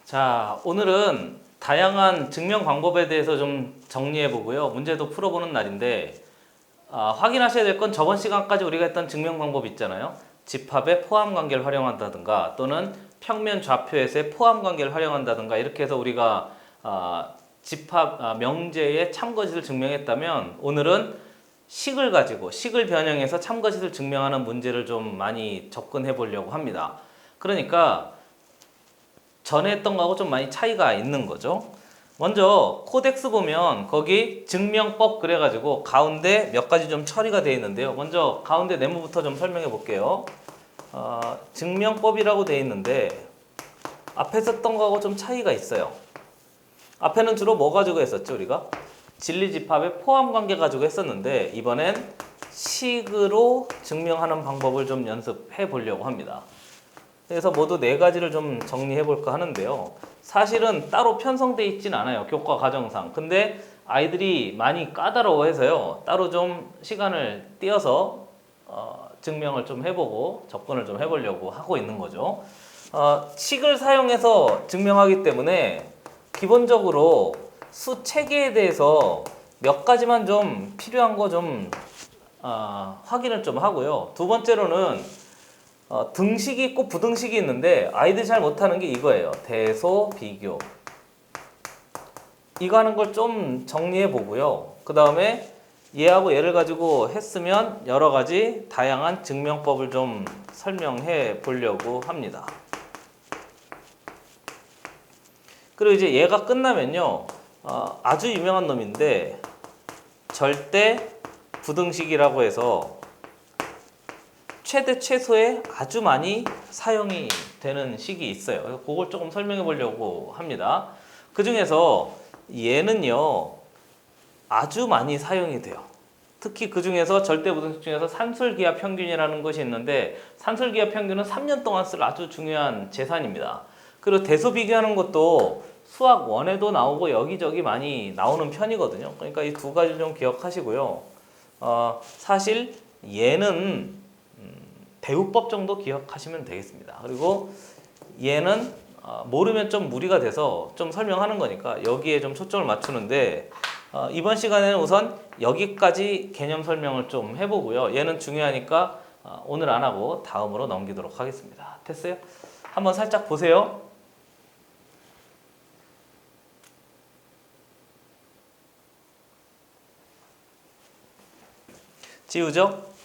자, 오늘은 다양한 증명 방법에 대해서 좀 정리해 보고요. 문제도 풀어보는 날인데, 확인하셔야 될 건 저번 시간까지 우리가 했던 증명 방법 있잖아요. 집합의 포함 관계를 활용한다든가 또는 평면 좌표에서의 포함 관계를 활용한다든가 이렇게 해서 우리가 집합 명제의 참거짓을 증명했다면, 오늘은 식을 가지고 식을 변형해서 참거짓을 증명하는 문제를 좀 많이 접근해 보려고 합니다. 그러니까 전에 했던 거하고 좀 많이 차이가 있는 거죠. 먼저 코덱스 보면 거기 증명법 그래가지고 가운데 몇 가지 좀 처리가 되어 있는데요. 먼저 가운데 네모부터 좀 설명해 볼게요. 증명법이라고 되어 있는데 앞에 썼던 거하고 좀 차이가 있어요. 앞에는 주로 뭐 가지고 했었죠, 우리가? 진리집합의 포함 관계 가지고 했었는데 이번엔 식으로 증명하는 방법을 좀 연습해 보려고 합니다. 그래서 모두 네 가지를 좀 정리해 볼까 하는데요. 사실은 따로 편성돼 있진 않아요, 교과 과정상. 근데 아이들이 많이 까다로워해서요, 따로 좀 시간을 띄어서 증명을 좀 해보고 접근을 좀 해보려고 하고 있는 거죠. 식을 사용해서 증명하기 때문에 기본적으로 수 체계에 대해서 몇 가지만 좀 필요한 거 좀 확인을 좀 하고요. 두 번째로는 등식이 있고 부등식이 있는데 아이들이 잘 못하는 게 이거예요. 대소, 비교. 이거 하는 걸 좀 정리해 보고요. 그 다음에 얘하고 얘를 가지고 했으면 여러 가지 다양한 증명법을 좀 설명해 보려고 합니다. 그리고 이제 얘가 끝나면요, 아주 유명한 놈인데 절대 부등식이라고 해서 최대 최소에 아주 많이 사용이 되는 식이 있어요. 그래서 그걸 조금 설명해 보려고 합니다. 그 중에서 얘는요, 아주 많이 사용이 돼요. 특히 그 중에서 절대 부등식 중에서 산술기하 평균이라는 것이 있는데, 산술기하 평균은 3년 동안 쓸 아주 중요한 재산입니다. 그리고 대소 비교하는 것도 수학 1에도 나오고 여기저기 많이 나오는 편이거든요. 그러니까 이 두 가지 좀 기억하시고요. 사실 얘는 대우법 정도 기억하시면 되겠습니다. 그리고 얘는 모르면 좀 무리가 돼서 좀 설명하는 거니까 여기에 좀 초점을 맞추는데, 이번 시간에는 우선 여기까지 개념 설명을 좀 해보고요. 얘는 중요하니까 오늘 안 하고 다음으로 넘기도록 하겠습니다. 됐어요? 한번 살짝 보세요. 지우죠?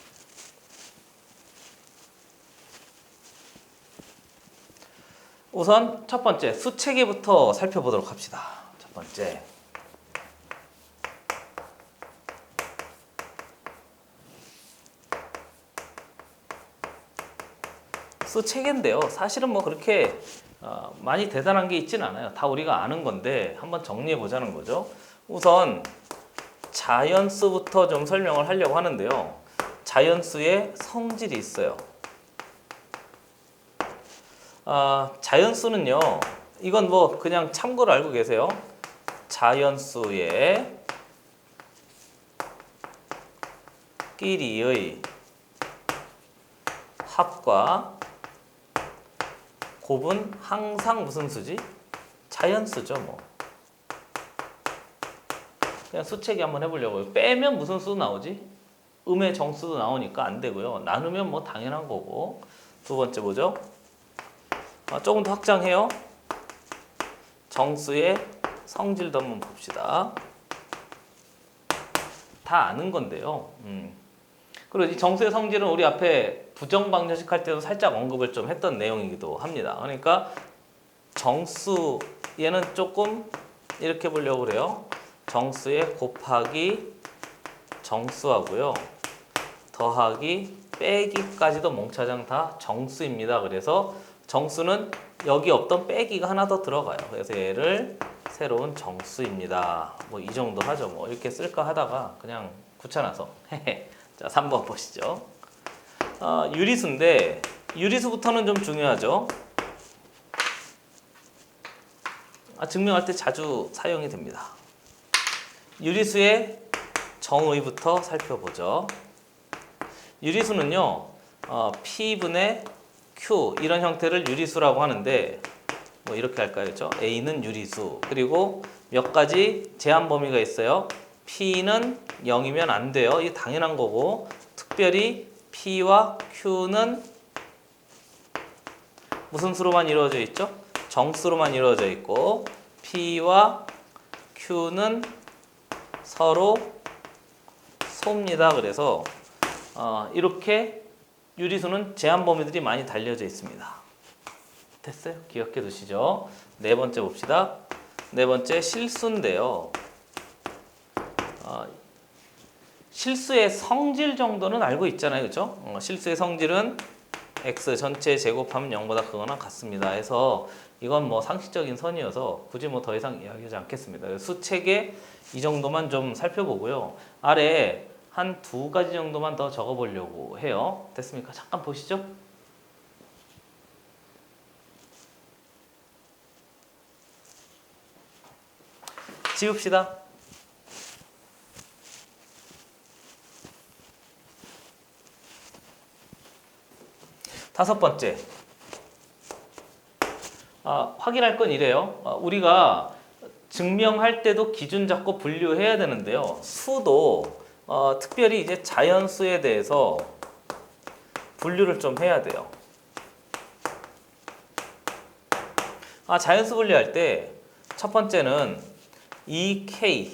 우선 첫 번째 수체계부터 살펴보도록 합시다. 첫 번째 수체계인데요. 사실은 뭐 그렇게 많이 대단한 게 있진 않아요. 다 우리가 아는 건데 한번 정리해 보자는 거죠. 우선 자연수부터 좀 설명을 하려고 하는데요. 자연수의 성질이 있어요. 자연수는요, 이건 뭐 그냥 참고로 알고 계세요. 자연수의 끼리의 합과 곱은 항상 무슨 수지? 자연수죠, 뭐. 그냥 수체계 한번 해보려고요. 빼면 무슨 수 나오지? 음의 정수도 나오니까 안 되고요. 나누면 뭐 당연한 거고. 두 번째 뭐죠? 조금 더 확장해요. 정수의 성질도 한번 봅시다. 다 아는 건데요. 그리고 이 정수의 성질은 우리 앞에 부정방정식 할 때도 살짝 언급을 좀 했던 내용이기도 합니다. 그러니까 정수, 얘는 조금 이렇게 보려고 그래요. 정수의 곱하기 정수하고요, 더하기 빼기까지도 몽차장 다 정수입니다. 그래서 정수는 여기 없던 빼기가 하나 더 들어가요. 그래서 얘를 새로운 정수입니다. 뭐 이 정도 하죠. 뭐 이렇게 쓸까 하다가 그냥 귀찮아서. 자, 3번 보시죠. 유리수인데 유리수부터는 좀 중요하죠. 증명할 때 자주 사용이 됩니다. 유리수의 정의부터 살펴보죠. 유리수는요, P분의 Q 이런 형태를 유리수라고 하는데, 뭐 이렇게 할까요? 그렇죠? A는 유리수. 그리고 몇 가지 제한 범위가 있어요. P는 0이면 안 돼요. 이게 당연한 거고, 특별히 P와 Q는 무슨 수로만 이루어져 있죠? 정수로만 이루어져 있고, P와 Q는 서로 소입니다. 그래서 이렇게 유리수는 제한 범위들이 많이 달려져 있습니다. 됐어요? 기억해 두시죠. 네 번째 봅시다. 네 번째 실수인데요. 실수의 성질 정도는 알고 있잖아요. 그렇죠? 실수의 성질은 x 전체 제곱하면 0보다 크거나 같습니다. 해서 이건 뭐 상식적인 선이어서 굳이 뭐 더 이상 이야기하지 않겠습니다. 수책에 이 정도만 좀 살펴보고요. 아래 한 두 가지 정도만 더 적어보려고 해요. 됐습니까? 잠깐 보시죠. 지웁시다. 다섯 번째. 확인할 건 이래요. 우리가 증명할 때도 기준 잡고 분류해야 되는데요. 수도 특별히 이제 자연수에 대해서 분류를 좀 해야 돼요. 자연수 분류할 때 첫 번째는 2k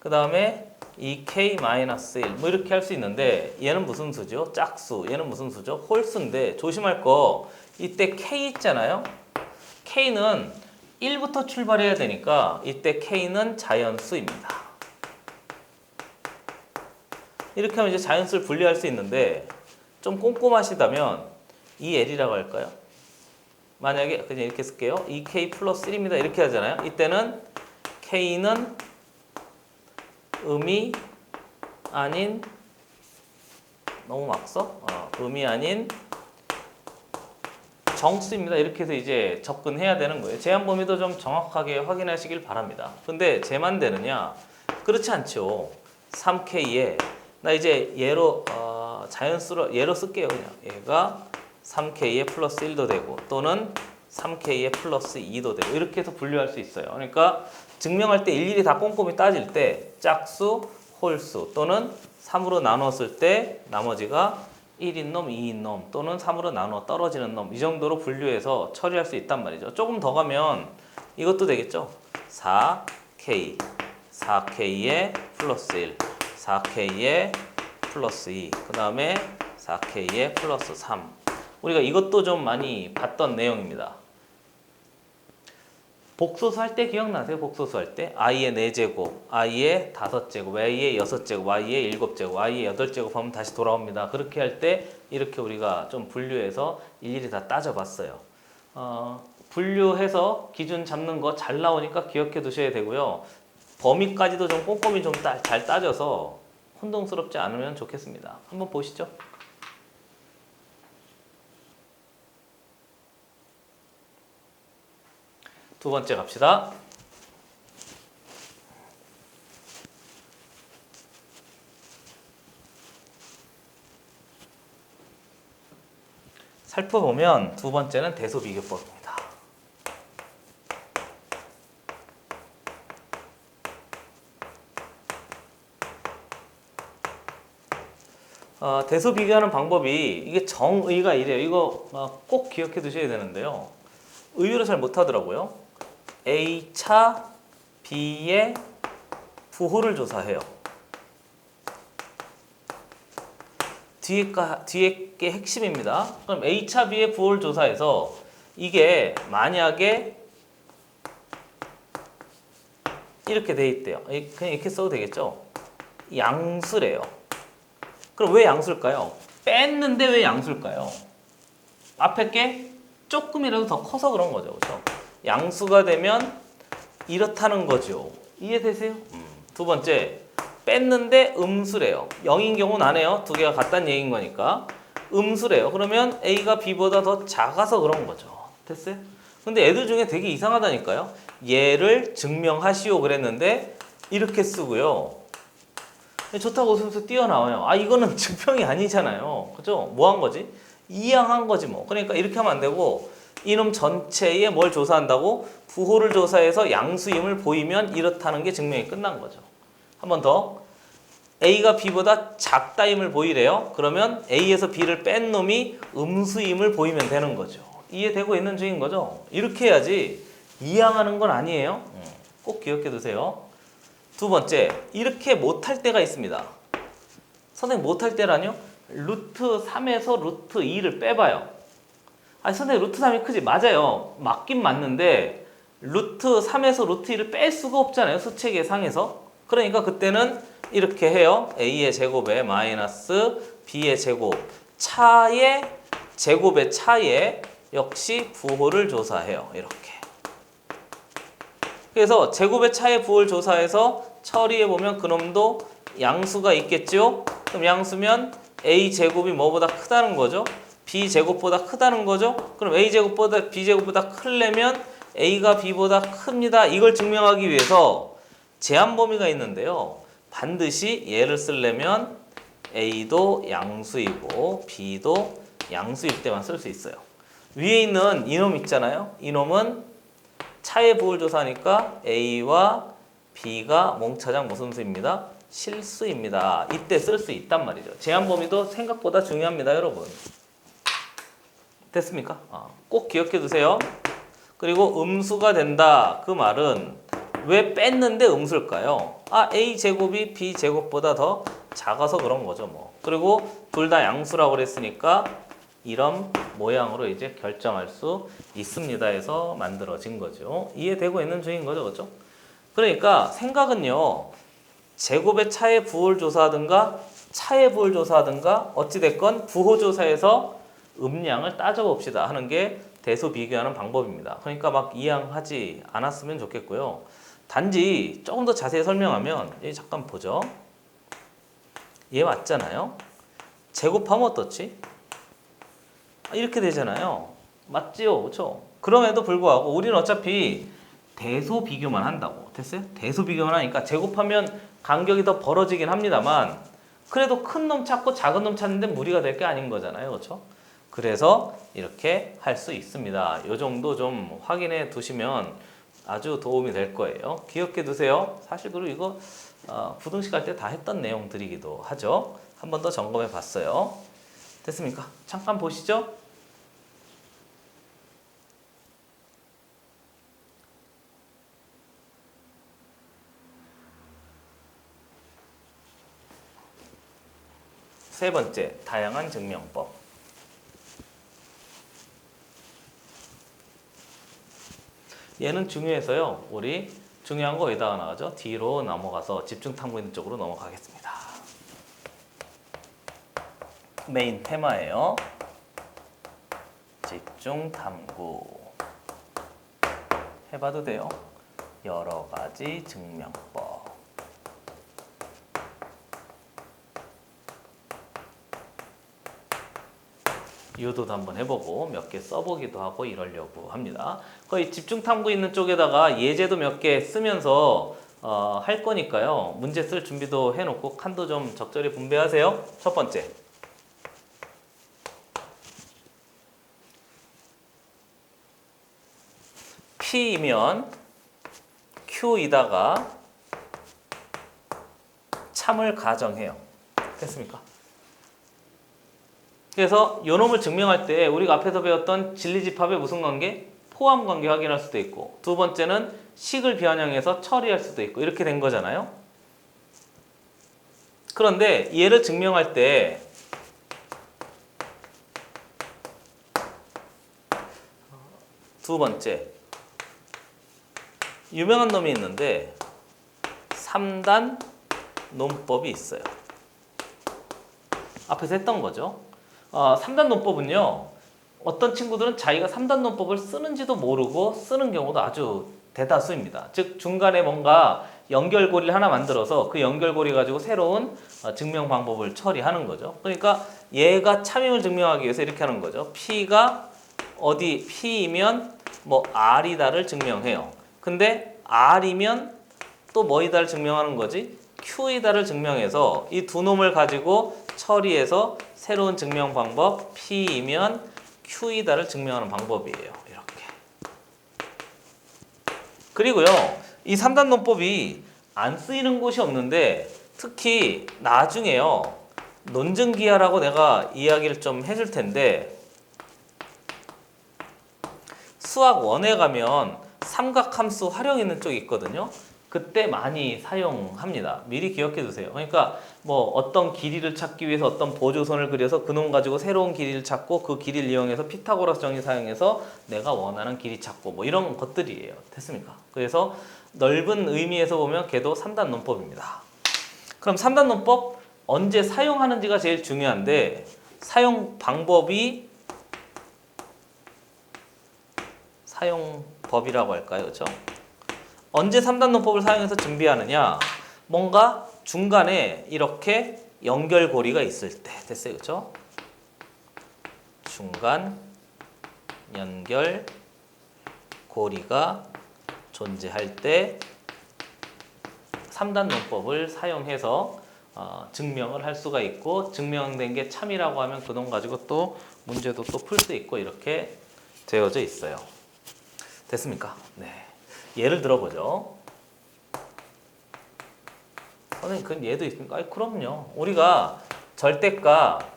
그 다음에 2k-1 뭐 이렇게 할 수 있는데 얘는 무슨 수죠? 짝수. 얘는 무슨 수죠? 홀수인데 조심할 거 이때 k 있잖아요. k는 1부터 출발해야 되니까 이때 k는 자연수입니다. 이렇게 하면 이제 자연수를 분리할 수 있는데 좀 꼼꼼하시다면 2l이라고 할까요? 만약에 그냥 이렇게 쓸게요. 2k 플러스 1입니다. 이렇게 하잖아요. 이때는 k는 음이 아닌 너무 막 써? 음이 아닌 정수입니다. 이렇게 해서 이제 접근해야 되는 거예요. 제한 범위도 좀 정확하게 확인하시길 바랍니다. 근데 쟤만 되느냐? 그렇지 않죠. 3K에 나 이제 얘로 자연수로 얘로 쓸게요. 그냥 얘가 3K에 플러스 1도 되고 또는 3K에 플러스 2도 되고 이렇게 해서 분류할 수 있어요. 그러니까 증명할 때 일일이 다 꼼꼼히 따질 때 짝수, 홀수 또는 3으로 나눴을 때 나머지가 1인 놈, 2인 놈 또는 3으로 나눠 떨어지는 놈 이 정도로 분류해서 처리할 수 있단 말이죠. 조금 더 가면 이것도 되겠죠. 4K, 4K에 플러스 1, 4K에 플러스 2, 그 다음에 4K에 플러스 3. 우리가 이것도 좀 많이 봤던 내용입니다. 복소수 할 때 기억나세요? 복소수 할 때 i의 4제곱, i의 5제곱, a의 6제곱, y의 7제곱, y의 8제곱 하면 다시 돌아옵니다. 그렇게 할 때 이렇게 우리가 좀 분류해서 일일이 다 따져봤어요. 분류해서 기준 잡는 거 잘 나오니까 기억해 두셔야 되고요. 범위까지도 좀 꼼꼼히 좀 잘 따져서 혼동스럽지 않으면 좋겠습니다. 한번 보시죠. 두 번째 갑시다. 살펴보면 두 번째는 대소비교법입니다. 대소 비교하는 방법이 이게 정의가 이래요. 이거 꼭 기억해 두셔야 되는데요. 의외로 잘 못하더라고요. A차 B의 부호를 조사해요. 뒤에 게 핵심입니다. 그럼 A차 B의 부호를 조사해서 이게 만약에 이렇게 돼 있대요. 그냥 이렇게 써도 되겠죠? 양수래요. 그럼 왜 양수일까요? 뺐는데 왜 양수일까요? 앞에 게 조금이라도 더 커서 그런 거죠. 그렇죠? 양수가 되면 이렇다는 거죠. 이해되세요? 두 번째, 뺐는데 음수래요. 0인 경우는 안 해요. 두 개가 같다는 얘기인 거니까. 음수래요. 그러면 A가 B보다 더 작아서 그런 거죠. 됐어요? 근데 애들 중에 되게 이상하다니까요. 얘를 증명하시오 그랬는데 이렇게 쓰고요. 좋다고 웃으면서 뛰어나와요. 이거는 증명이 아니잖아요. 그죠? 뭐 한 거지? 이양한 거지 뭐. 그러니까 이렇게 하면 안 되고 이놈 전체에 뭘 조사한다고? 부호를 조사해서 양수임을 보이면 이렇다는 게 증명이 끝난 거죠. 한 번 더. A가 B보다 작다임을 보이래요. 그러면 A에서 B를 뺀 놈이 음수임을 보이면 되는 거죠. 이해되고 있는 중인 거죠. 이렇게 해야지 이항하는 건 아니에요. 꼭 기억해 두세요. 두 번째, 이렇게 못할 때가 있습니다. 선생님 못할 때라뇨? 루트 3에서 루트 2를 빼봐요. 아니 선생님 루트 3이 크지? 맞아요. 맞긴 맞는데 루트 3에서 루트 2를 뺄 수가 없잖아요. 수체계 상에서. 그러니까 그때는 이렇게 해요. A의 제곱에 마이너스 B의 제곱. 차의 제곱의 차에 역시 부호를 조사해요. 이렇게. 그래서 제곱의 차의 부호를 조사해서 처리해보면 그놈도 양수가 있겠죠? 그럼 양수면 A제곱이 뭐보다 크다는 거죠? B제곱보다 크다는 거죠? 그럼 A제곱보다 B제곱보다 크려면 A가 B보다 큽니다. 이걸 증명하기 위해서 제한 범위가 있는데요. 반드시 얘를 쓰려면 A도 양수이고 B도 양수일 때만 쓸 수 있어요. 위에 있는 이놈 있잖아요. 이놈은 차의 부호를 조사하니까 A와 B가 몽차장 무슨 수입니다? 실수입니다. 이때 쓸 수 있단 말이죠. 제한 범위도 생각보다 중요합니다, 여러분. 됐습니까? 꼭 기억해 두세요. 그리고 음수가 된다. 그 말은 왜 뺐는데 음수일까요? A 제곱이 B 제곱보다 더 작아서 그런 거죠, 뭐. 그리고 둘 다 양수라고 그랬으니까 이런 모양으로 이제 결정할 수 있습니다 해서 만들어진 거죠. 이해되고 있는 중인 거죠, 그렇죠? 그러니까 생각은요. 제곱의 차의 부호를 조사하든가 차의 부호를 조사하든가 어찌됐건 부호 조사에서 음량을 따져봅시다 하는 게 대소 비교하는 방법입니다. 그러니까 막 이항하지 않았으면 좋겠고요. 단지 조금 더 자세히 설명하면 여기 잠깐 보죠. 얘 맞잖아요. 제곱하면 어떻지? 이렇게 되잖아요. 맞지요? 그렇죠? 그럼에도 불구하고 우리는 어차피 대소 비교만 한다고. 됐어요? 대소 비교만 하니까 제곱하면 간격이 더 벌어지긴 합니다만 그래도 큰 놈 찾고 작은 놈 찾는데 무리가 될 게 아닌 거잖아요. 그렇죠? 그래서 이렇게 할 수 있습니다. 이 정도 좀 확인해 두시면 아주 도움이 될 거예요. 기억해 두세요. 사실 그리고 이거 부등식 할 때 다 했던 내용들이기도 하죠. 한 번 더 점검해 봤어요. 됐습니까? 잠깐 보시죠. 세 번째, 다양한 증명법. 얘는 중요해서요. 우리 중요한 거 여기다가 나가죠. 뒤로 넘어가서 집중 탐구 있는 쪽으로 넘어가겠습니다. 메인 테마예요. 집중 탐구. 해봐도 돼요. 여러 가지 증명법. 유도도 한번 해보고 몇 개 써보기도 하고 이러려고 합니다. 거의 집중 탐구 있는 쪽에다가 예제도 몇 개 쓰면서 할 거니까요. 문제 쓸 준비도 해놓고 칸도 좀 적절히 분배하세요. 첫 번째. P이면 Q이다가 참을 가정해요. 됐습니까? 그래서 요놈을 증명할 때 우리가 앞에서 배웠던 진리집합의 무슨 관계? 포함 관계 확인할 수도 있고 두 번째는 식을 변형해서 처리할 수도 있고 이렇게 된 거잖아요. 그런데 얘를 증명할 때 두 번째 유명한 놈이 있는데 3단 논법이 있어요. 앞에서 했던 거죠. 3단 논법은요. 어떤 친구들은 자기가 3단 논법을 쓰는지도 모르고 쓰는 경우도 아주 대다수입니다. 즉 중간에 뭔가 연결고리를 하나 만들어서 그 연결고리 가지고 새로운 증명 방법을 처리하는 거죠. 그러니까 얘가 참임을 증명하기 위해서 이렇게 하는 거죠. P가 어디 P이면 뭐 R이다를 증명해요. 근데 R이면 또 뭐이다를 증명하는 거지? Q이다를 증명해서 이 두 놈을 가지고 처리해서 새로운 증명 방법 P이면 Q이다를 증명하는 방법이에요. 이렇게. 그리고요, 이 3단 논법이 안 쓰이는 곳이 없는데 특히 나중에요, 논증기하라고 내가 이야기를 좀 해줄 텐데 수학 1에 가면 삼각함수 활용있는 쪽이 있거든요. 그때 많이 사용합니다. 미리 기억해 두세요. 그러니까 뭐 어떤 길이를 찾기 위해서 어떤 보조선을 그려서 그놈 가지고 새로운 길이를 찾고 그 길이를 이용해서 피타고라스 정리 사용해서 내가 원하는 길이 찾고 뭐 이런 것들이에요. 됐습니까? 그래서 넓은 의미에서 보면 걔도 3단 논법입니다. 그럼 3단 논법 언제 사용하는지가 제일 중요한데 사용 방법이라고 할까요? 그렇죠? 언제 3단 논법을 사용해서 준비하느냐? 뭔가 중간에 이렇게 연결고리가 있을 때 됐어요. 그렇죠? 중간 연결고리가 존재할 때 3단 논법을 사용해서 증명을 할 수가 있고 증명된 게 참이라고 하면 그놈 가지고 또 문제도 또 풀 수 있고 이렇게 되어져 있어요. 됐습니까? 네. 예를 들어보죠. 선생님, 그건 얘도 있습니까? 아니, 그럼요. 우리가 절대값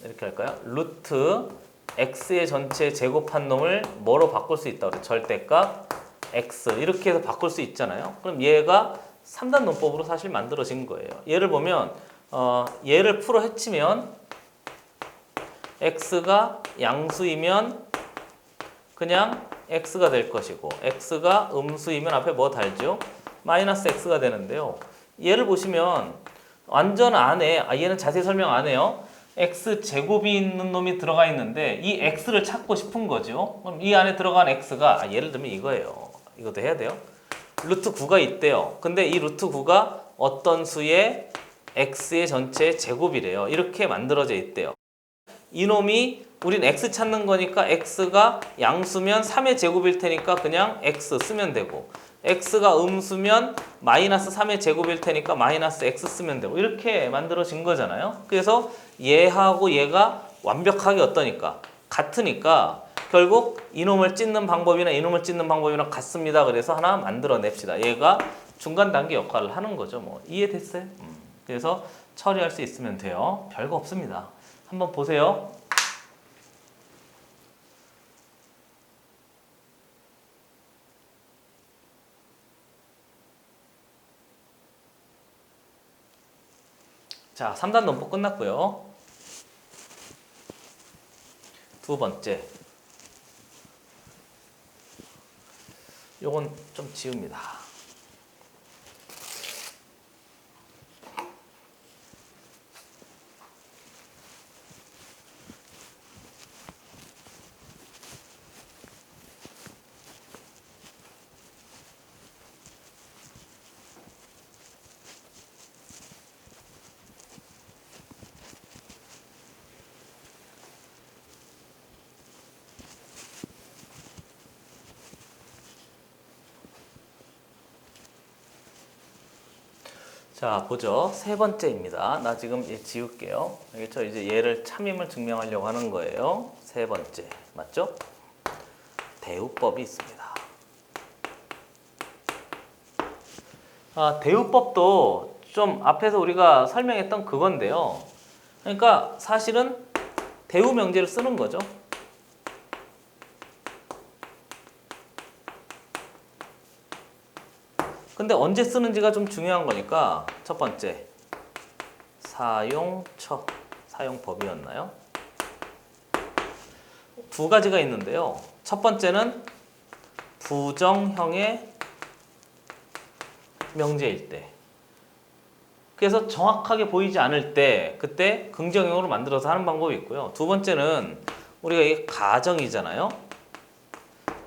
이렇게 할까요? 루트 x의 전체 제곱한 놈을 뭐로 바꿀 수 있다고 그래요? 절대값 x 이렇게 해서 바꿀 수 있잖아요. 그럼 얘가 3단 논법으로 사실 만들어진 거예요. 예를 보면 얘를 풀어 헤치면 x가 양수이면 그냥 x가 될 것이고 x가 음수이면 앞에 뭐 달죠? 마이너스 x가 되는데요. 얘를 보시면 완전 안에 얘는 자세히 설명 안 해요. x 제곱이 있는 놈이 들어가 있는데 이 x를 찾고 싶은 거죠. 그럼 이 안에 들어간 x가 예를 들면 이거예요. 이것도 해야 돼요. 루트 9가 있대요. 근데 이 루트 9가 어떤 수의 x의 전체 제곱이래요. 이렇게 만들어져 있대요. 이놈이 우린 x 찾는 거니까 x가 양수면 3의 제곱일 테니까 그냥 x 쓰면 되고 x가 음수면 마이너스 3의 제곱일 테니까 마이너스 x 쓰면 되고 이렇게 만들어진 거잖아요. 그래서 얘하고 얘가 완벽하게 어떠니까? 같으니까 결국 이놈을 찢는 방법이나 이놈을 찢는 방법이랑 같습니다. 그래서 하나 만들어냅시다. 얘가 중간 단계 역할을 하는 거죠. 뭐 이해됐어요? 그래서 처리할 수 있으면 돼요. 별거 없습니다. 한번 보세요. 자, 3단 논법 끝났고요. 두 번째. 요건 좀 지웁니다. 자, 보죠. 세 번째입니다. 나 지금 얘 지울게요. 알겠죠? 이제 얘를 참임을 증명하려고 하는 거예요. 세 번째. 맞죠? 대우법이 있습니다. 대우법도 좀 앞에서 우리가 설명했던 그건데요. 그러니까 사실은 대우 명제를 쓰는 거죠. 근데 언제 쓰는지가 좀 중요한 거니까 첫 번째 사용법이었나요? 두 가지가 있는데요. 첫 번째는 부정형의 명제일 때, 그래서 정확하게 보이지 않을 때 그때 긍정형으로 만들어서 하는 방법이 있고요. 두 번째는 우리가 이게 가정이잖아요.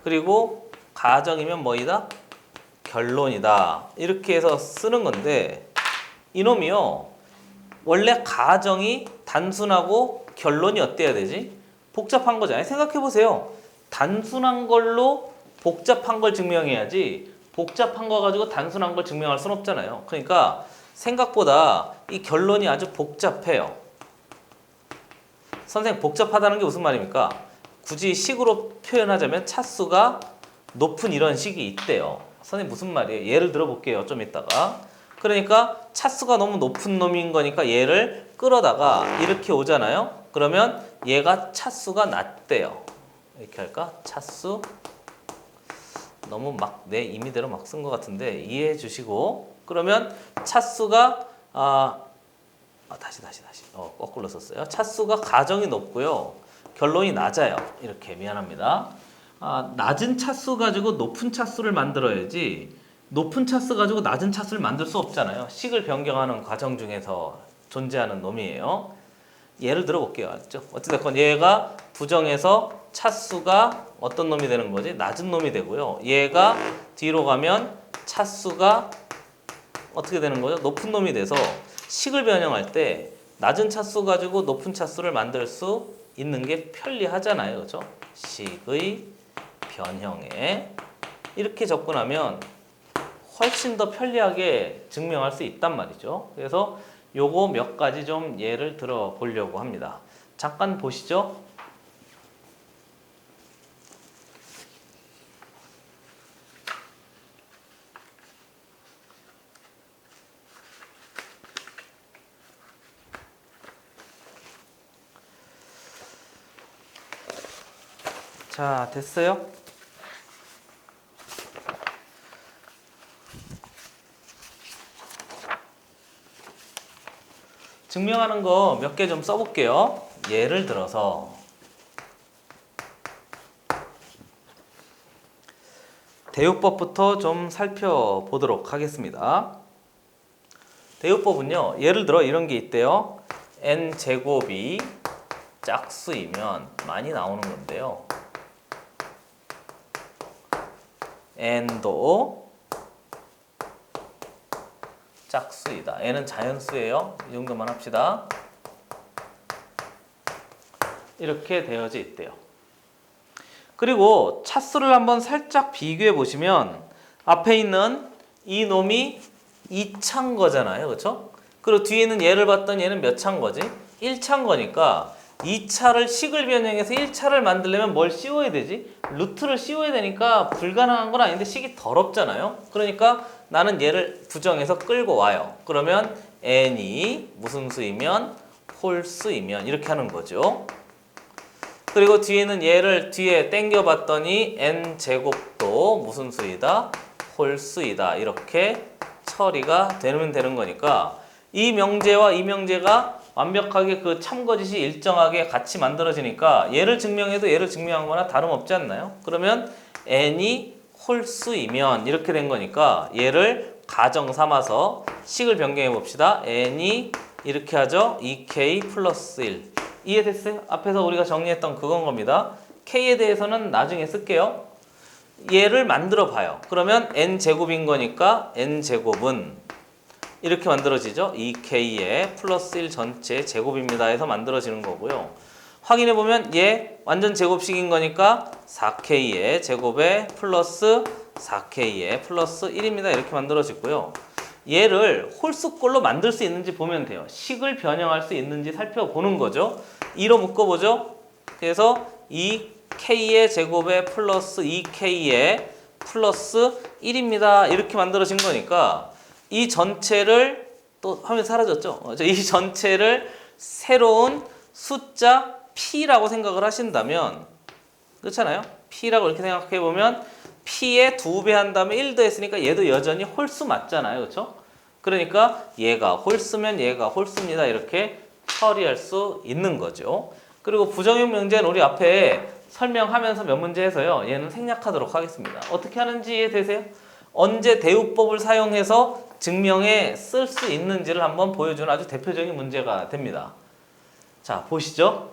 그리고 가정이면 뭐이다? 결론이다. 이렇게 해서 쓰는 건데 이놈이요. 원래 가정이 단순하고 결론이 어때야 되지? 복잡한 거잖아요. 생각해 보세요. 단순한 걸로 복잡한 걸 증명해야지 복잡한 거 가지고 단순한 걸 증명할 수는 없잖아요. 그러니까 생각보다 이 결론이 아주 복잡해요. 선생님, 복잡하다는 게 무슨 말입니까? 굳이 식으로 표현하자면 차수가 높은 이런 식이 있대요. 선생님 무슨 말이에요? 예를 들어 볼게요. 좀 이따가. 그러니까 차수가 너무 높은 놈인 거니까 얘를 끌어다가 이렇게 오잖아요. 그러면 얘가 차수가 낮대요. 이렇게 할까? 차수. 너무 막 내 임의대로 막 쓴 것 같은데 이해해 주시고, 그러면 차수가 다시 거꾸로 썼어요. 차수가 가정이 높고요. 결론이 낮아요. 이렇게 미안합니다. 낮은 차수 가지고 높은 차수를 만들어야지 높은 차수 가지고 낮은 차수를 만들 수 없잖아요. 식을 변경하는 과정 중에서 존재하는 놈이에요. 예를 들어 볼게요. 알죠? 어찌됐건 얘가 부정해서 차수가 어떤 놈이 되는 거지? 낮은 놈이 되고요. 얘가 뒤로 가면 차수가 어떻게 되는 거죠? 높은 놈이 돼서 식을 변형할 때 낮은 차수 가지고 높은 차수를 만들 수 있는 게 편리하잖아요. 그렇죠? 식의 변형에 이렇게 접근하면 훨씬 더 편리하게 증명할 수 있단 말이죠. 그래서 요거 몇 가지 좀 예를 들어 보려고 합니다. 잠깐 보시죠. 자, 됐어요? 증명하는 거 몇 개 좀 써볼게요. 예를 들어서 대요법부터 좀 살펴보도록 하겠습니다. 대요법은요, 예를 들어 이런 게 있대요. n제곱이 짝수이면 많이 나오는 건데요. n도 짝수이다. n은 자연수예요. 이 정도만 합시다. 이렇게 되어져 있대요. 그리고 차수를 한번 살짝 비교해 보시면 앞에 있는 이 놈이 2차인 거잖아요. 그렇죠? 그리고 뒤에는 얘를 봤더니 얘는 몇 차인 거지? 1차인 거니까 2차를 식을 변형해서 1차를 만들려면 뭘 씌워야 되지? 루트를 씌워야 되니까 불가능한 건 아닌데 식이 더럽잖아요. 그러니까 나는 얘를 부정해서 끌고 와요. 그러면 n이 무슨 수이면 홀수이면 이렇게 하는 거죠. 그리고 뒤에는 얘를 뒤에 당겨 봤더니 n제곱도 무슨 수이다? 홀수이다. 이렇게 처리가 되면 되는 거니까 이 명제와 이 명제가 완벽하게 그 참거짓이 일정하게 같이 만들어지니까 얘를 증명해도 얘를 증명한 거나 다름없지 않나요? 그러면 n이 홀수이면 이렇게 된 거니까 얘를 가정 삼아서 식을 변경해 봅시다. n이 이렇게 하죠. 2k 플러스 1. 이해됐어요? 앞에서 우리가 정리했던 그건 겁니다. k에 대해서는 나중에 쓸게요. 얘를 만들어 봐요. 그러면 n제곱인 거니까 n제곱은 이렇게 만들어지죠. 2k의 플러스 1 전체 제곱입니다 해서 만들어지는 거고요. 확인해 보면 얘 완전 제곱식인 거니까 4k의 제곱에 플러스 4k의 플러스 1입니다. 이렇게 만들어지고요. 얘를 홀수꼴로 만들 수 있는지 보면 돼요. 식을 변형할 수 있는지 살펴보는 거죠. 2로 묶어보죠. 그래서 2k의 제곱에 플러스 2k의 플러스 1입니다. 이렇게 만들어진 거니까 이 전체를 또 화면 사라졌죠? 이 전체를 새로운 숫자 p라고 생각을 하신다면 그렇잖아요? p라고 이렇게 생각해 보면 p의 2배 한 다음에 1 더했으니까 얘도 여전히 홀수 맞잖아요. 그렇죠? 그러니까 얘가 홀수면 얘가 홀수입니다. 이렇게 처리할 수 있는 거죠. 그리고 부정형 명제는 우리 앞에 설명하면서 몇 문제 해서요. 얘는 생략하도록 하겠습니다. 어떻게 하는지 이해되세요? 언제 대우법을 사용해서 증명에 쓸 수 있는지를 한번 보여주는 아주 대표적인 문제가 됩니다. 자, 보시죠.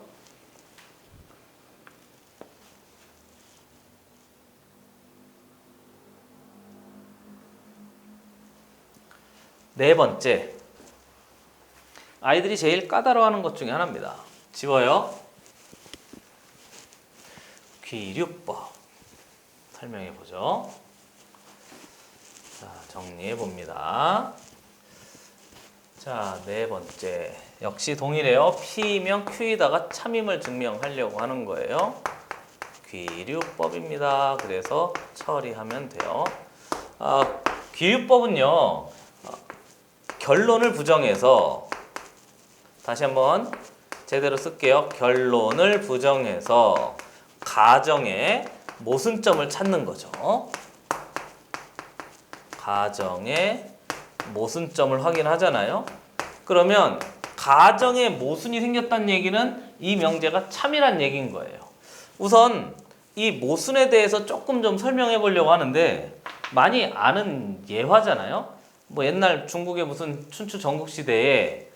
네 번째. 아이들이 제일 까다로워하는 것 중에 하나입니다. 지워요. 귀류법. 설명해 보죠. 자, 정리해 봅니다. 자, 네 번째. 역시 동일해요. P이면 Q이다가 참임을 증명하려고 하는 거예요. 귀류법입니다. 그래서 처리하면 돼요. 귀류법은요, 결론을 부정해서, 다시 한번 제대로 쓸게요. 결론을 부정해서 가정의 모순점을 찾는 거죠. 가정의 모순점을 확인하잖아요. 그러면 가정에 모순이 생겼다는 얘기는 이 명제가 참이란 얘기인 거예요. 우선 이 모순에 대해서 조금 좀 설명해 보려고 하는데, 많이 아는 예화잖아요. 뭐 옛날 중국의 무슨 춘추 전국시대에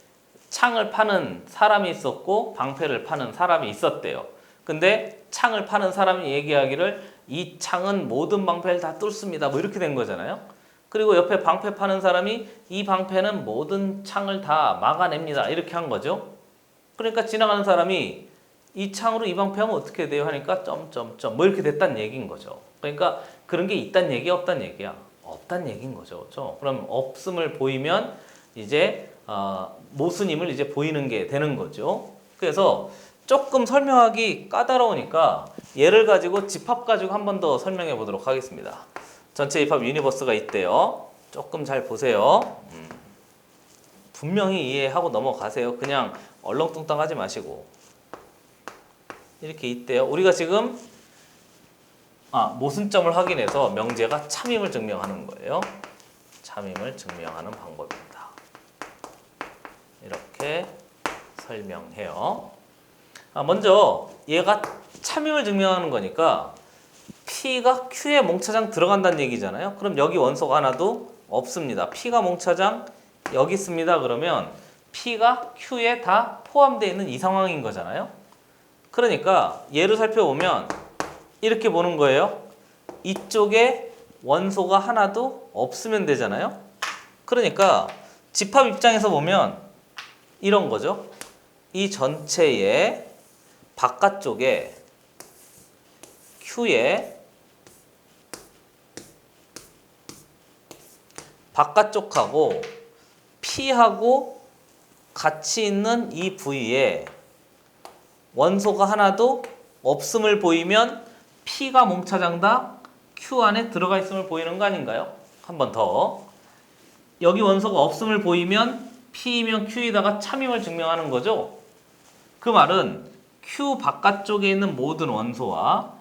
창을 파는 사람이 있었고 방패를 파는 사람이 있었대요. 근데 창을 파는 사람이 얘기하기를 이 창은 모든 방패를 다 뚫습니다. 뭐 이렇게 된 거잖아요. 그리고 옆에 방패 파는 사람이 이 방패는 모든 창을 다 막아냅니다. 이렇게 한 거죠. 그러니까 지나가는 사람이 이 창으로 이 방패하면 어떻게 돼요? 하니까 점점점 뭐 이렇게 됐다는 얘기인 거죠. 그러니까 그런 게 있단 얘기야, 없단 얘기야? 없단 얘기인 거죠. 그렇죠? 그럼 없음을 보이면 이제 모순임을 이제 보이는 게 되는 거죠. 그래서 조금 설명하기 까다로우니까 예를 가지고 집합 가지고 한 번 더 설명해 보도록 하겠습니다. 전체 입합 유니버스가 있대요. 조금 잘 보세요. 분명히 이해하고 넘어가세요. 그냥 얼렁뚱땅 하지 마시고. 이렇게 있대요. 우리가 지금 모순점을 확인해서 명제가 참임을 증명하는 거예요. 참임을 증명하는 방법입니다. 이렇게 설명해요. 먼저 얘가 참임을 증명하는 거니까 P가 Q의 몽차장 들어간다는 얘기잖아요. 그럼 여기 원소가 하나도 없습니다. P가 몽차장 여기 있습니다. 그러면 P가 Q에 다 포함되어 있는 이 상황인 거잖아요. 그러니까 예를 살펴보면 이렇게 보는 거예요. 이쪽에 원소가 하나도 없으면 되잖아요. 그러니까 집합 입장에서 보면 이런 거죠. 이 전체의 바깥쪽에 Q에 바깥쪽하고 P하고 같이 있는 이 부위에 원소가 하나도 없음을 보이면 P가 몽차장다 Q 안에 들어가 있음을 보이는 거 아닌가요? 한 번 더. 여기 원소가 없음을 보이면 P이면 Q에다가 참임을 증명하는 거죠. 그 말은 Q 바깥쪽에 있는 모든 원소와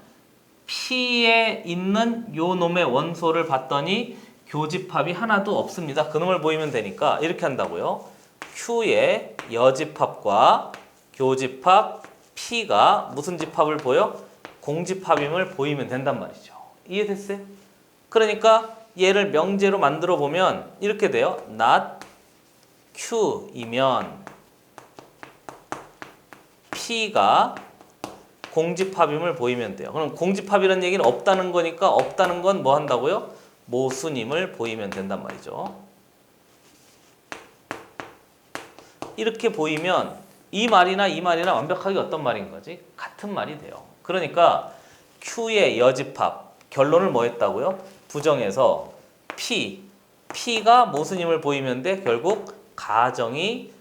P에 있는 요 놈의 원소를 봤더니 교집합이 하나도 없습니다. 그 놈을 보이면 되니까 이렇게 한다고요. Q의 여집합과 교집합 P가 무슨 집합을 보여? 공집합임을 보이면 된단 말이죠. 이해됐어요? 그러니까 얘를 명제로 만들어 보면 이렇게 돼요. not Q이면 P가 공집합임을 보이면 돼요. 그럼 공집합이라는 얘기는 없다는 거니까 없다는 건 뭐 한다고요? 모순임을 보이면 된단 말이죠. 이렇게 보이면 이 말이나 이 말이나 완벽하게 어떤 말인 거지? 같은 말이 돼요. 그러니까 Q의 여집합 결론을 뭐 했다고요? 부정해서 P가 모순임을 보이면 돼. 결국 가정이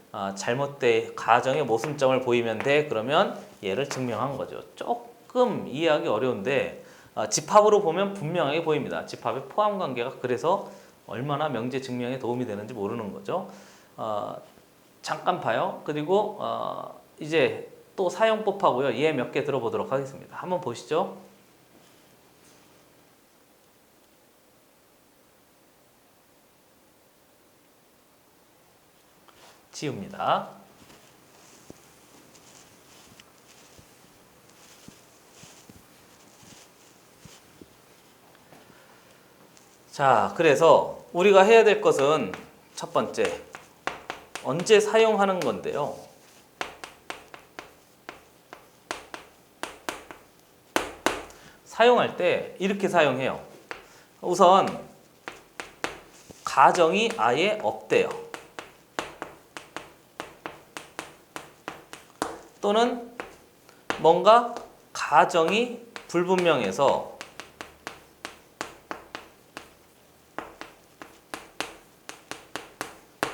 가정의 모순점을 보이면 돼. 그러면 얘를 증명한 거죠. 조금 이해하기 어려운데 집합으로 보면 분명하게 보입니다. 집합의 포함 관계가 그래서 얼마나 명제 증명에 도움이 되는지 모르는 거죠. 잠깐 봐요. 그리고 이제 또 사용법하고요. 얘 몇 개 들어보도록 하겠습니다. 한번 보시죠. 지웁니다. 자, 그래서 우리가 해야 될 것은 첫 번째, 언제 사용하는 건데요. 사용할 때 이렇게 사용해요. 우선 가정이 아예 없대요. 또는 뭔가 가정이 불분명해서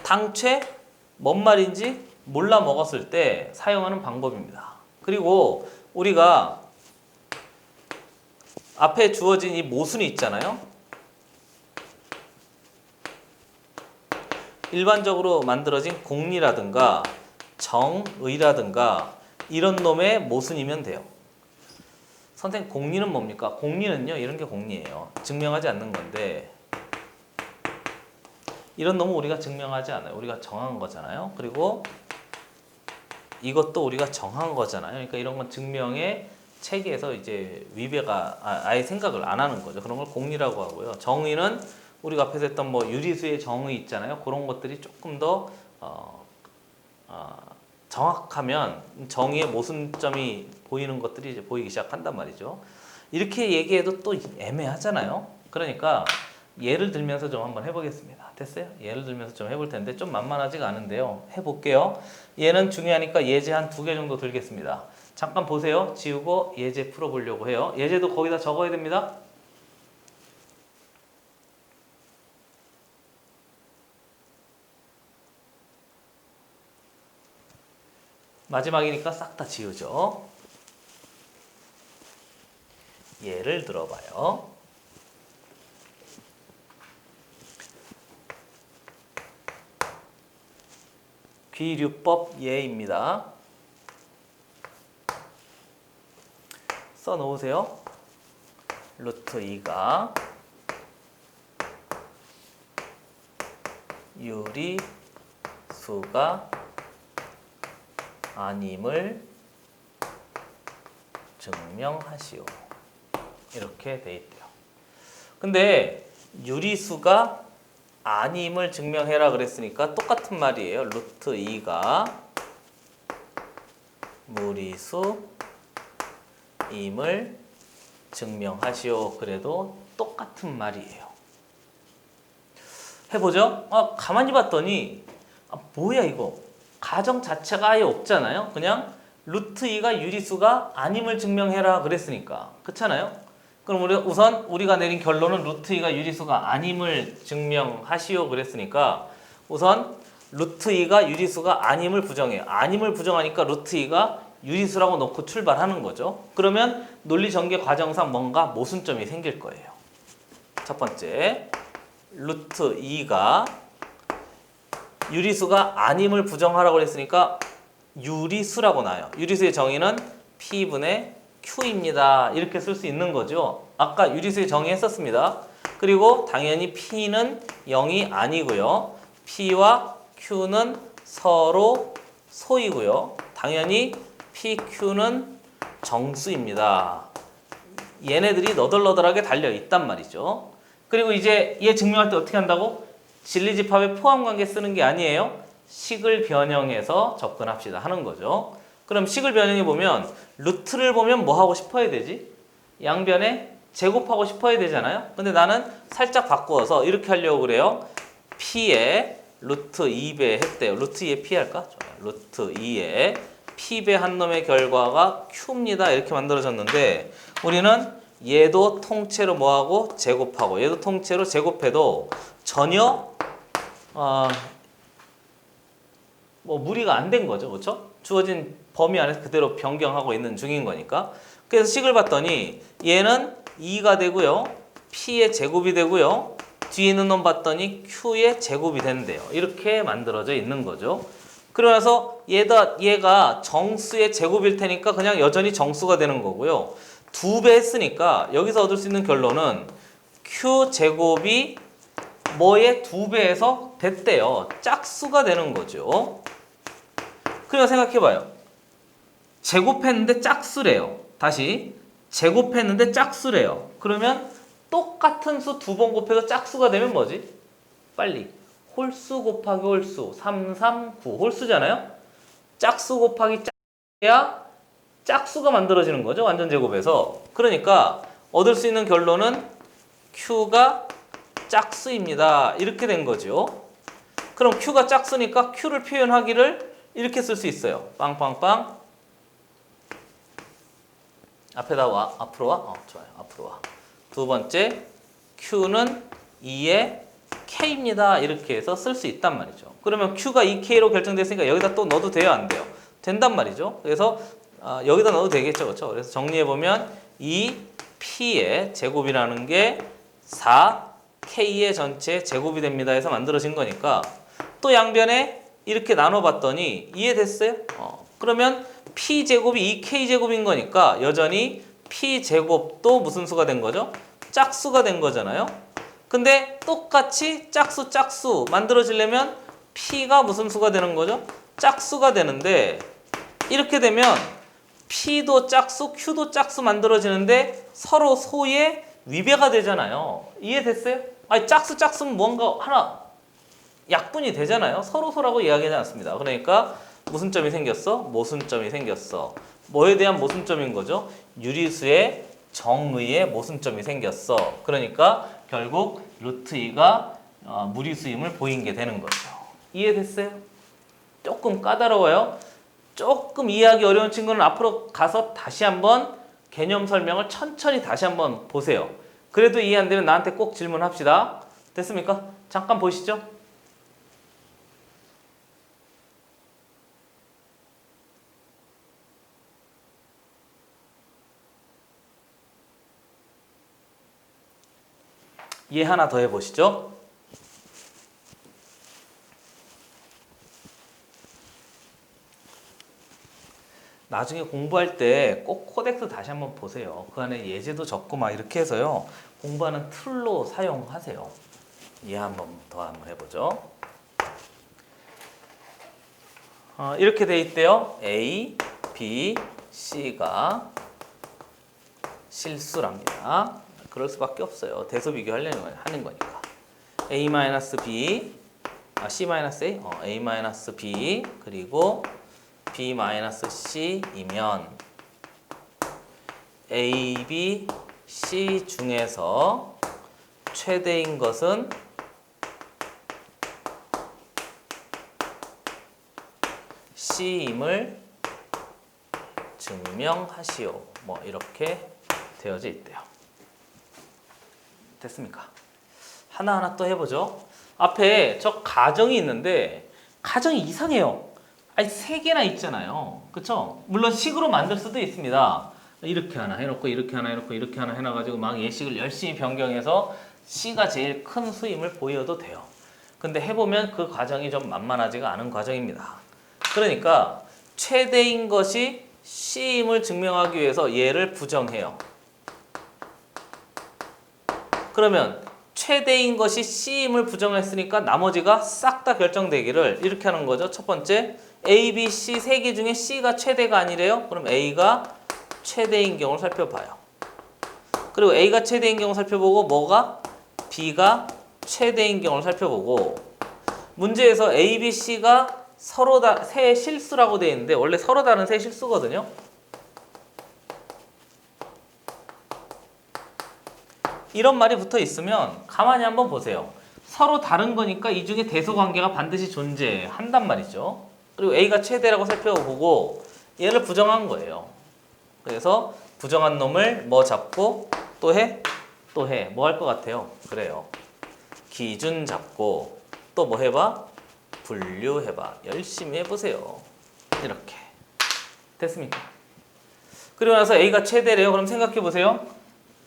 당최 뭔 말인지 몰라 먹었을 때 사용하는 방법입니다. 그리고 우리가 앞에 주어진 이 모순이 있잖아요. 일반적으로 만들어진 공리라든가 정의라든가 이런 놈의 모순이면 돼요. 선생님, 공리는 뭡니까? 공리는요, 이런 게 공리예요. 증명하지 않는 건데, 이런 놈은 우리가 증명하지 않아요. 우리가 정한 거잖아요. 그리고 이것도 우리가 정한 거잖아요. 그러니까 이런 건 증명의 체계에서 이제 위배가 아예 생각을 안 하는 거죠. 그런 걸 공리라고 하고요. 정의는 우리가 앞에서 했던 뭐 유리수의 정의 있잖아요. 그런 것들이 조금 더 정확하면 정의의 모순점이 보이는 것들이 이제 보이기 시작한단 말이죠. 이렇게 얘기해도 또 애매하잖아요. 그러니까 예를 들면서 좀 한번 해보겠습니다. 됐어요? 예를 들면서 좀 해볼 텐데 좀 만만하지가 않은데요. 해볼게요. 얘는 중요하니까 예제 한 2개 정도 들겠습니다. 잠깐 보세요. 지우고 예제 풀어보려고 해요. 예제도 거기다 적어야 됩니다. 마지막이니까 싹 다 지우죠. 예를 들어봐요. 귀류법 예입니다. 써놓으세요. 루트 2가 유리수가 아님을 증명하시오. 이렇게 돼 있대요. 근데 유리수가 아님을 증명해라 그랬으니까 똑같은 말이에요. 루트 2가 무리수임을 증명하시오. 그래도 똑같은 말이에요. 해보죠. 가만히 봤더니 뭐야 이거. 가정 자체가 아예 없잖아요. 그냥 루트 2가 유리수가 아님을 증명해라 그랬으니까. 그렇잖아요. 그럼 우선 우리가 내린 결론은 루트 2가 유리수가 아님을 증명하시오 그랬으니까 우선 루트 2가 유리수가 아님을 부정해요. 아님을 부정하니까 루트 2가 유리수라고 놓고 출발하는 거죠. 그러면 논리 전개 과정상 뭔가 모순점이 생길 거예요. 첫 번째, 루트 2가 유리수가 아님을 부정하라고 했으니까 유리수라고 나와요. 유리수의 정의는 P분의 Q입니다. 이렇게 쓸 수 있는 거죠. 아까 유리수의 정의 했었습니다. 그리고 당연히 P는 0이 아니고요. P와 Q는 서로 소이고요. 당연히 PQ는 정수입니다. 얘네들이 너덜너덜하게 달려있단 말이죠. 그리고 이제 얘 증명할 때 어떻게 한다고? 진리집합의 포함관계 쓰는 게 아니에요. 식을 변형해서 접근합시다 하는 거죠. 그럼 식을 변형해 보면 루트를 보면 뭐 하고 싶어야 되지? 양변에 제곱하고 싶어야 되잖아요. 근데 나는 살짝 바꾸어서 이렇게 하려고 그래요. P에 루트 2배 했대요. 루트 2에 P 할까? 좋아요. 루트 2에 P배 한 놈의 결과가 Q입니다. 이렇게 만들어졌는데 우리는 얘도 통째로 뭐하고 제곱하고 얘도 통째로 제곱해도 전혀 뭐 무리가 안 된 거죠. 그렇죠? 주어진 범위 안에서 그대로 변경하고 있는 중인 거니까. 그래서 식을 봤더니 얘는 2가 되고요. P의 제곱이 되고요. 뒤에 있는 놈 봤더니 Q의 제곱이 된대요. 이렇게 만들어져 있는 거죠. 그러면서 얘가 정수의 제곱일 테니까 그냥 여전히 정수가 되는 거고요. 2배 했으니까 여기서 얻을 수 있는 결론은 Q제곱이 뭐의 2배에서 됐대요. 짝수가 되는 거죠. 그러면 생각해봐요. 제곱했는데 짝수래요. 다시 제곱했는데 짝수래요. 그러면 똑같은 수 2번 곱해서 짝수가 되면 뭐지? 빨리 홀수 곱하기 홀수 3, 3, 9 홀수잖아요. 짝수 곱하기 짝수야 짝수가 만들어지는 거죠. 완전 제곱에서. 그러니까 얻을 수 있는 결론은 Q가 짝수입니다. 이렇게 된 거죠. 그럼 Q가 짝수니까 Q를 표현하기를 이렇게 쓸 수 있어요. 빵빵빵. 앞에다 와. 앞으로 와. 좋아요. 앞으로 와. 두 번째, Q는 2의 K입니다. 이렇게 해서 쓸 수 있단 말이죠. 그러면 Q가 2K로 결정됐으니까 여기다 또 넣어도 돼요? 안 돼요? 된단 말이죠. 그래서 여기다 넣어도 되겠죠. 그렇죠? 그래서 정리해보면 2 P의 제곱이라는 게 4K의 전체 제곱이 됩니다 해서 만들어진 거니까 또 양변에 이렇게 나눠봤더니 이해됐어요? 그러면 P제곱이 2K제곱인 거니까 여전히 P제곱도 무슨 수가 된 거죠? 짝수가 된 거잖아요. 근데 똑같이 짝수 만들어지려면 P가 무슨 수가 되는 거죠? 짝수가 되는데 이렇게 되면 P도 짝수, Q도 짝수 만들어지는데 서로 소의 위배가 되잖아요. 이해됐어요? 아니 짝수는 뭔가 하나 약분이 되잖아요. 서로 소라고 이야기하지 않습니다. 그러니까 무슨 점이 생겼어? 모순점이 생겼어. 뭐에 대한 모순점인 거죠? 유리수의 정의의 모순점이 생겼어. 그러니까 결국 루트 2가 무리수임을 보인 게 되는 거죠. 이해됐어요? 조금 까다로워요. 조금 이해하기 어려운 친구는 앞으로 가서 다시 한번 개념 설명을 천천히 다시 한번 보세요. 그래도 이해 안 되면 나한테 꼭 질문합시다. 됐습니까? 잠깐 보시죠. 이해 하나 더 해보시죠. 나중에 공부할 때 꼭 코덱스 다시 한번 보세요. 그 안에 예제도 적고 막 이렇게 해서요. 공부하는 툴로 사용하세요. 이해 한번 해보죠. 이렇게 돼 있대요. A, B, C가 실수랍니다. 그럴 수밖에 없어요. 대소 비교하려는 하는 거니까. A-B, C-A, A-B 그리고 B-C이면 A, B, C 중에서 최대인 것은 C임을 증명하시오. 뭐 이렇게 되어져 있대요. 됐습니까? 하나하나 또 해보죠. 앞에 저 가정이 있는데 가정이 이상해요. 아니 3개나 있잖아요. 그쵸? 물론 식으로 만들 수도 있습니다. 이렇게 하나 해놓고 이렇게 하나 해놓고 이렇게 하나 해놔가지고 막 예식을 열심히 변경해서 C가 제일 큰 수임을 보여도 돼요. 근데 해보면 그 과정이 좀 만만하지가 않은 과정입니다. 그러니까 최대인 것이 C임을 증명하기 위해서 얘를 부정해요. 그러면 최대인 것이 C임을 부정했으니까 나머지가 싹 다 결정되기를 이렇게 하는 거죠. 첫 번째 A, B, C 3개 중에 C가 최대가 아니래요. 그럼 A가 최대인 경우를 살펴봐요. 그리고 A가 최대인 경우 살펴보고 뭐가? B가 최대인 경우를 살펴보고 문제에서 A, B, C가 서로 다 세 실수라고 되어 있는데 원래 서로 다른 세 실수거든요. 이런 말이 붙어 있으면 가만히 한번 보세요. 서로 다른 거니까 이 중에 대소 관계가 반드시 존재한단 말이죠. 그리고 A가 최대라고 살펴보고 얘를 부정한 거예요. 그래서 부정한 놈을 뭐 잡고 또 해? 또 해. 뭐 할 것 같아요? 그래요. 기준 잡고 또 뭐 해봐? 분류해봐. 열심히 해보세요. 이렇게. 됐습니까? 그리고 나서 A가 최대래요. 그럼 생각해보세요.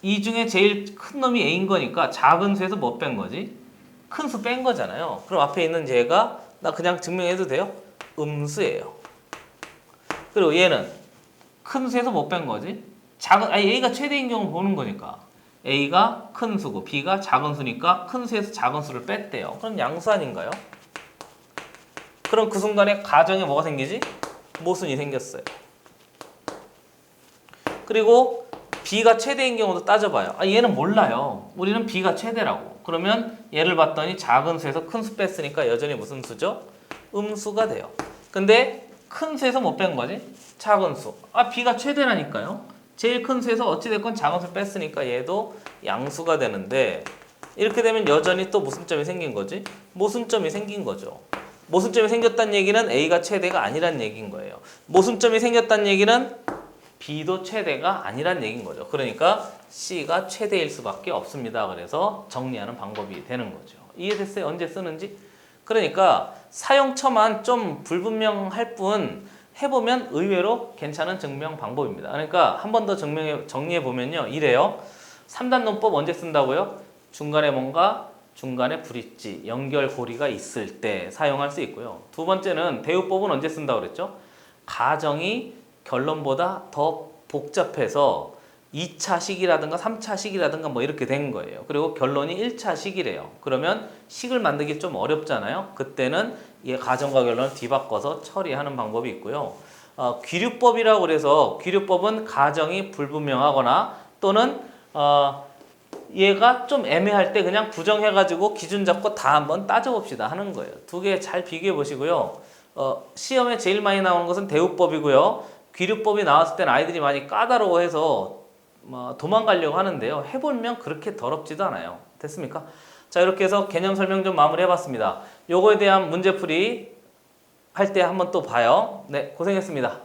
이 중에 제일 큰 놈이 A인 거니까 작은 수에서 뭐 뺀 거지? 큰 수 뺀 거잖아요. 그럼 앞에 있는 얘가 나 그냥 증명해도 돼요? 음수예요. 그리고 얘는 큰 수에서 뭐 뺀 거지? A가 최대인 경우 보는 거니까 A가 큰 수고 B가 작은 수니까 큰 수에서 작은 수를 뺐대요. 그럼 양수 아닌가요? 그럼 그 순간에 가정에 뭐가 생기지? 모순이 생겼어요. 그리고 B가 최대인 경우도 따져봐요. 얘는 몰라요. 우리는 B가 최대라고. 그러면 얘를 봤더니 작은 수에서 큰 수 뺐으니까 여전히 무슨 수죠? 음수가 돼요. 근데 큰 수에서 못 뺀 거지? 작은 수. B가 최대라니까요. 제일 큰 수에서 어찌됐건 작은 수 뺐으니까 얘도 양수가 되는데 이렇게 되면 여전히 또 무슨 점이 생긴 거지? 모순점이 생긴 거죠. 모순점이 생겼다는 얘기는 A가 최대가 아니란 얘기인 거예요. 모순점이 생겼다는 얘기는 B도 최대가 아니란 얘기인 거죠. 그러니까 C가 최대일 수밖에 없습니다. 그래서 정리하는 방법이 되는 거죠. 이해됐어요? 언제 쓰는지? 그러니까 사용처만 좀 불분명할 뿐 해보면 의외로 괜찮은 증명 방법입니다. 그러니까 한 번 더 정리해 보면요. 이래요. 3단 논법 언제 쓴다고요? 중간에 뭔가 중간에 브릿지, 연결고리가 있을 때 사용할 수 있고요. 두 번째는 대우법은 언제 쓴다고 그랬죠? 가정이 결론보다 더 복잡해서 2차식이라든가 3차식이라든가 뭐 이렇게 된 거예요. 그리고 결론이 1차식이래요. 그러면 식을 만들기 좀 어렵잖아요. 그때는 이 가정과 결론을 뒤바꿔서 처리하는 방법이 있고요. 귀류법이라고 그래서 귀류법은 가정이 불분명하거나 또는 얘가 좀 애매할 때 그냥 부정해가지고 기준 잡고 다 한번 따져봅시다 하는 거예요. 두 개 잘 비교해 보시고요. 시험에 제일 많이 나오는 것은 대우법이고요. 귀류법이 나왔을 때는 아이들이 많이 까다로워해서 도망가려고 하는데요. 해보면 그렇게 더럽지도 않아요. 됐습니까? 자, 이렇게 해서 개념 설명 좀 마무리 해봤습니다. 요거에 대한 문제풀이 할 때 한번 또 봐요. 네, 고생했습니다.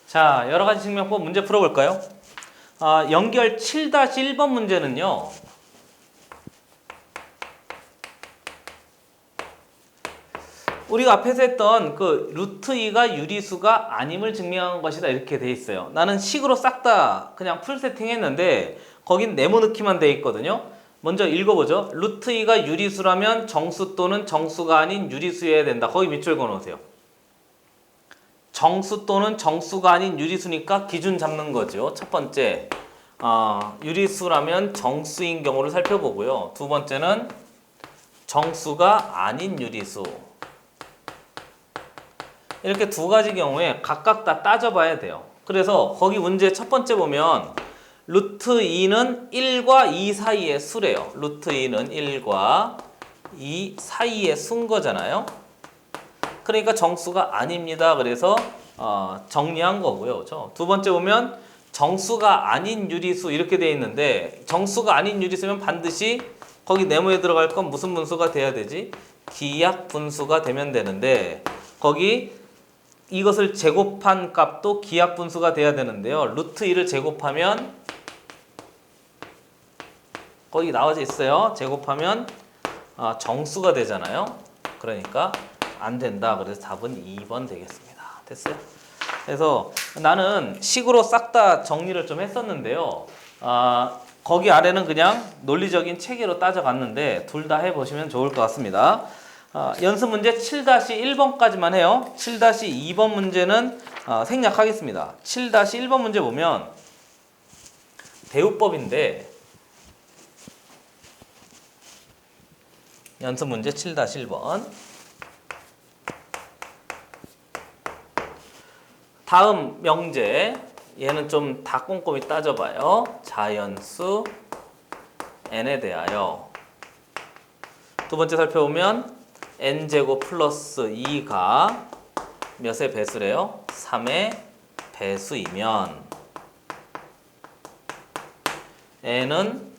자, 여러 가지 증명법 문제 풀어볼까요? 연결 7-1번 문제는요. 우리가 앞에서 했던 그 루트 2가 유리수가 아님을 증명한 것이다 이렇게 돼 있어요. 나는 식으로 싹 다 그냥 풀 세팅했는데 거긴 네모 넣기만 돼 있거든요. 먼저 읽어보죠. 루트 2가 유리수라면 정수 또는 정수가 아닌 유리수여야 된다. 거기 밑줄 그어놓으세요. 정수 또는 정수가 아닌 유리수니까 기준 잡는 거죠. 첫 번째, 유리수라면 정수인 경우를 살펴보고요. 두 번째는 정수가 아닌 유리수. 이렇게 두 가지 경우에 각각 다 따져봐야 돼요. 그래서 거기 문제 첫 번째 보면 루트 2는 1과 2 사이의 수래요. 루트 2는 1과 2 사이의 수인 거잖아요. 그러니까 정수가 아닙니다. 그래서 정리한 거고요. 그렇죠? 두 번째 보면 정수가 아닌 유리수 이렇게 돼 있는데 정수가 아닌 유리수면 반드시 거기 네모에 들어갈 건 무슨 분수가 돼야 되지? 기약 분수가 되면 되는데 거기 이것을 제곱한 값도 기약 분수가 돼야 되는데요. 루트 2를 제곱하면 거기 나와져 있어요. 제곱하면 정수가 되잖아요. 그러니까 안 된다. 그래서 답은 2번 되겠습니다. 됐어요? 그래서 나는 식으로 싹 다 정리를 좀 했었는데요. 거기 아래는 그냥 논리적인 체계로 따져갔는데 둘 다 해보시면 좋을 것 같습니다. 연습 문제 7-1번까지만 해요. 7-2번 문제는 생략하겠습니다. 7-1번 문제 보면 대우법인데 연습 문제 7-1번 다음 명제 얘는 좀 다 꼼꼼히 따져봐요. 자연수 n에 대하여 두 번째 살펴보면 n제곱 플러스 2가 몇의 배수래요? 3의 배수이면 n은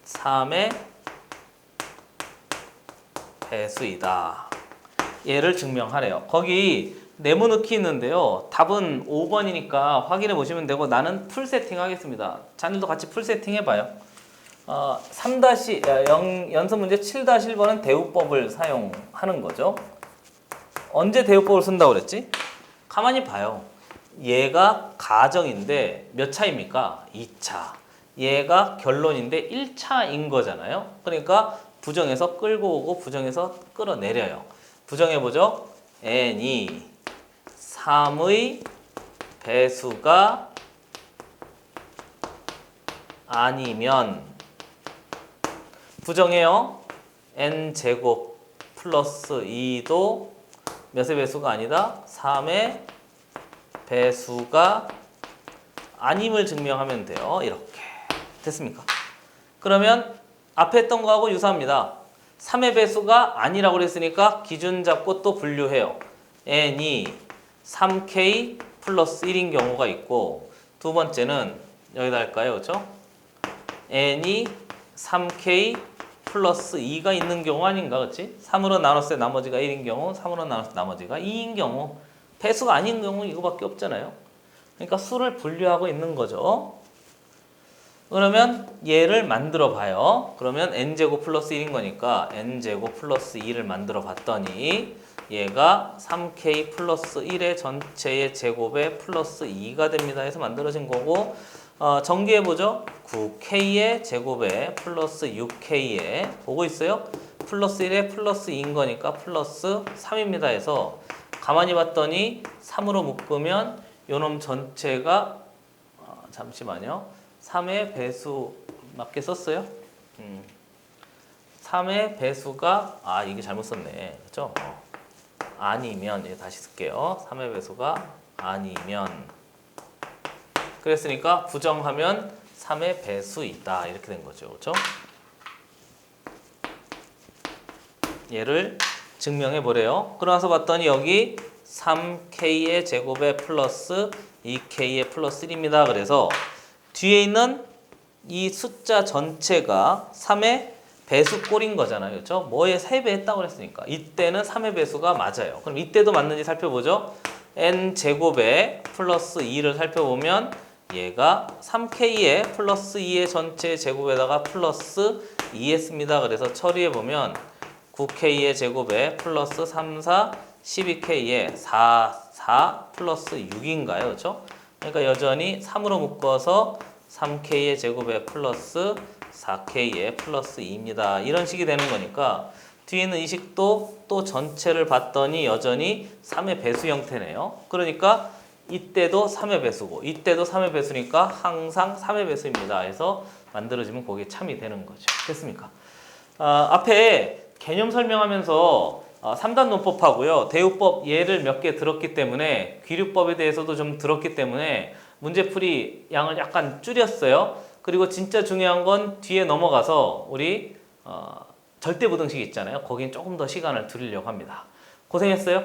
3의 배수이다. 얘를 증명하래요. 거기 네모 넣기 있는데요. 답은 5번이니까 확인해 보시면 되고 나는 풀 세팅 하겠습니다. 자녀도 같이 풀 세팅 해봐요. 연습 문제 7-1번은 대우법을 사용하는 거죠. 언제 대우법을 쓴다고 그랬지? 가만히 봐요. 얘가 가정인데 몇 차입니까? 2차. 얘가 결론인데 1차인 거잖아요. 그러니까 부정해서 끌고 오고 부정해서 끌어내려요. 부정해보죠. n이 3의 배수가 아니면 부정해요. n제곱 플러스 2도 몇의 배수가 아니다? 3의 배수가 아님을 증명하면 돼요. 이렇게. 됐습니까? 그러면 앞에 했던 거하고 유사합니다. 3의 배수가 아니라고 그랬으니까 기준 잡고 또 분류해요. n이 3k 플러스 1인 경우가 있고 두 번째는 여기다 할까요? 그렇죠? n이 3k 플러스 2가 있는 경우 아닌가? 그렇지? 3으로 나눴을 때 나머지가 1인 경우 3으로 나눴을 때 나머지가 2인 경우 배수가 아닌 경우 이거밖에 없잖아요. 그러니까 수를 분류하고 있는 거죠. 그러면 얘를 만들어 봐요. 그러면 n제곱 플러스 1인 거니까 n제곱 플러스 2를 만들어 봤더니 얘가 3k 플러스 1의 전체의 제곱에 플러스 2가 됩니다 해서 만들어진 거고, 전개해보죠. 9k의 제곱에 플러스 6k에 보고 있어요? 플러스 1에 플러스 2인 거니까 플러스 3입니다 해서 가만히 봤더니 3으로 묶으면 요놈 전체가 잠시만요. 3의 배수 맞게 썼어요? 3의 배수가 이게 잘못 썼네. 그렇죠? 아니면 다시 쓸게요. 3의 배수가 아니면 그랬으니까 부정하면 3의 배수이다 이렇게 된 거죠. 그렇죠? 얘를 증명해 보래요. 그러면서 봤더니 여기 3k의 제곱에 플러스 2k의 플러스 1입니다. 그래서 뒤에 있는 이 숫자 전체가 3의 배수꼴인 거잖아요. 그렇죠? 뭐에 3배 했다고 그랬으니까 이때는 3의 배수가 맞아요. 그럼 이때도 맞는지 살펴보죠. n제곱에 플러스 2를 살펴보면 얘가 3k의 플러스 2의 전체 제곱에다가 플러스 2 했습니다. 그래서 처리해보면 9k의 제곱에 플러스 3, 4, 12k의 4, 4 플러스 6인가요? 그렇죠? 그러니까 여전히 3으로 묶어서 3k의 제곱에 플러스 4k의 플러스 2입니다. 이런 식이 되는 거니까 뒤에 있는 이 식도 또 전체를 봤더니 여전히 3의 배수 형태네요. 그러니까 이때도 3의 배수고 이때도 3의 배수니까 항상 3의 배수입니다. 해서 만들어지면 그게 참이 되는 거죠. 됐습니까? 앞에 개념 설명하면서 3단 논법하고요. 대우법 예를 몇 개 들었기 때문에 귀류법에 대해서도 좀 들었기 때문에 문제풀이 양을 약간 줄였어요. 그리고 진짜 중요한 건 뒤에 넘어가서 우리 절대부등식 있잖아요. 거긴 조금 더 시간을 드리려고 합니다. 고생했어요.